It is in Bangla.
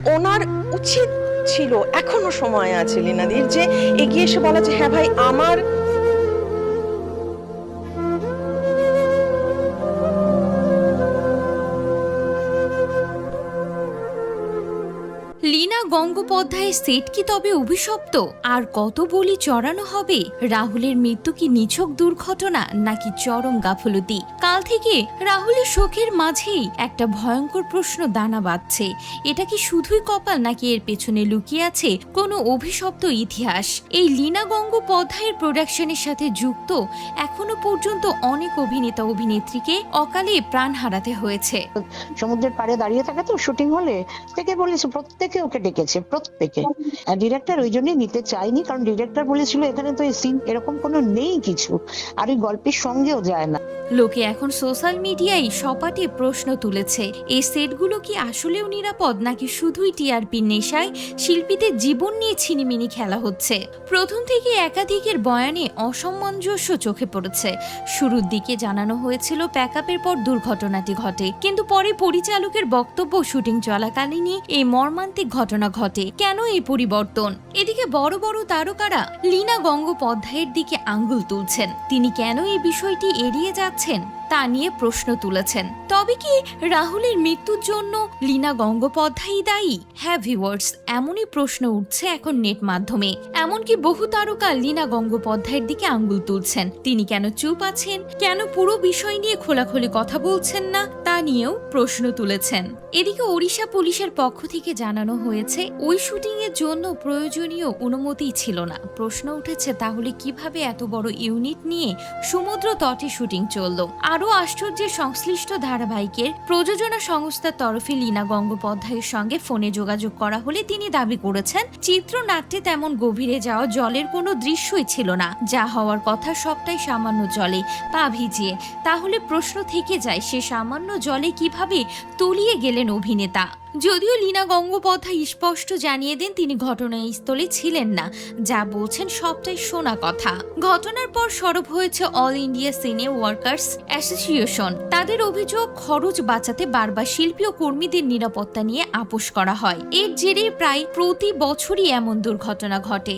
ওনার উচিত ছিল, এখনো সময় আছে লীনাদির, যে এগিয়ে এসে বলা যে হ্যাঁ ভাই আমার লীনা গঙ্গোপাধ্যায়ের সেট কি তবে অভিশপ্ত? আর কত বলি চড়ানো হবে? রাহুলের মৃত্যু কি নিছক দুর্ঘটনা নাকি চরম গাফলতি? কাল থেকে রাহুলের শোকের মাঝেই একটা ভয়ঙ্কর প্রশ্ন দানা বাঁধছে। এটা কি শুধুই কপাল নাকি এর পেছনে লুকিয়ে আছে কোনো অভিশপ্ত ইতিহাস? এই লীনা গঙ্গোপাধ্যায়ের প্রোডাকশনের সাথে যুক্ত এখনো পর্যন্ত অনেক অভিনেতা অভিনেত্রীকে অকালে প্রাণ হারাতে হয়েছে। সমুদ্রের পাড়ে দাঁড়িয়ে থাকে তো শুটিং হলে, থেকে বলেছে প্রত্যেকে ওকে ডেকেছে, প্রত্যেকে। ডিরেক্টর ওই জন্যই নিতে চায়নি, কারণ ডিরেক্টর বলেছিল এখানে তো এই সিন এরকম কোনো নেই কিছু, আর ওই গল্পের সঙ্গেও যায় না। লোকে এখন সোশ্যাল মিডিয়ায় সপাটে প্রশ্ন তুলেছে, এই সেটগুলো কি আসলেও নিরাপদ নাকি শুধুই টিআরপির নেশায় শিল্পীদের জীবন নিয়ে ছিনিমিনি খেলা হচ্ছে? প্রথম থেকে একাধিকের বয়ানে অসামঞ্জস্য চোখে পড়েছে। শুরুর দিকে জানানো হয়েছিল প্যাকআপের পর দুর্ঘটনাটি ঘটে, কিন্তু পরে পরিচালকের বক্তব্য শুটিং চলাকালীনই এই মর্মান্তিক ঘটনা ঘটে। কেন এই পরিবর্তন? এদিকে বড় বড় তারকারা লীনা গঙ্গোপাধ্যায়ের দিকে আঙ্গুল তুলছেন। তিনি কেন এই বিষয়টি এড়িয়ে যাচ্ছেন তা নিয়ে প্রশ্ন তুলেছেন। তবে কি রাহুলের মৃত্যুর জন্য লীনা গঙ্গোপাধ্যায়ই দায়ী? হ্যাঁ ভিউয়ার্স, এমনই প্রশ্ন উঠছে এখন নেট মাধ্যমে। এমনকি বহু তারকা লীনা গঙ্গোপাধ্যায়ের দিকে আঙ্গুল তুলছেন। তিনি কেন চুপ আছেন, কেন পুরো বিষয় নিয়ে খোলাখুলি কথা বলছেন না, তা নিয়েও প্রশ্ন তুলেছেন। এদিকে ওড়িশা পুলিশের পক্ষ থেকে জানানো হয়েছে ওই শুটিং এর জন্য প্রয়োজনীয় অনুমতিই ছিল না। প্রশ্ন উঠেছে তাহলে কিভাবে এত বড় ইউনিট নিয়ে সমুদ্র তটে শুটিং চলল? আরও আশ্চর্যের, সংশ্লিষ্ট ধারাবাহিকের প্রযোজনা সংস্থার তরফে লীনা গঙ্গোপাধ্যায়ের সঙ্গে ফোনে যোগাযোগ করা হলে তিনি দাবি করেছেন চিত্রনাট্যে তেমন গভীরে যাওয়া জলের কোনো দৃশ্যই ছিল না, যা হওয়ার কথা সবটাই সামান্য জলে পা ভিজিয়ে। তাহলে প্রশ্ন থেকে যায় সে সামান্য জলে কিভাবে তলিয়ে গেলেন অভিনেতা? যদিও লীনা গঙ্গোপাধ্যায় স্পষ্ট জানিয়ে দেন তিনি ঘটনাস্থলে ছিলেন না, যা বলছেন সবটাই শোনা কথা। ঘটনার পর সরব হয়েছে অল ইন্ডিয়া সিনে ওয়ার্কার্স অ্যাসোসিয়েশন। তাদের অভিযোগ খরচ বাঁচাতে বারবার শিল্পী ও কর্মীদের নিরাপত্তা নিয়ে আপোষ করা হয়। এর জেরে প্রায় প্রতি বছরই এমন দুর্ঘটনা ঘটে।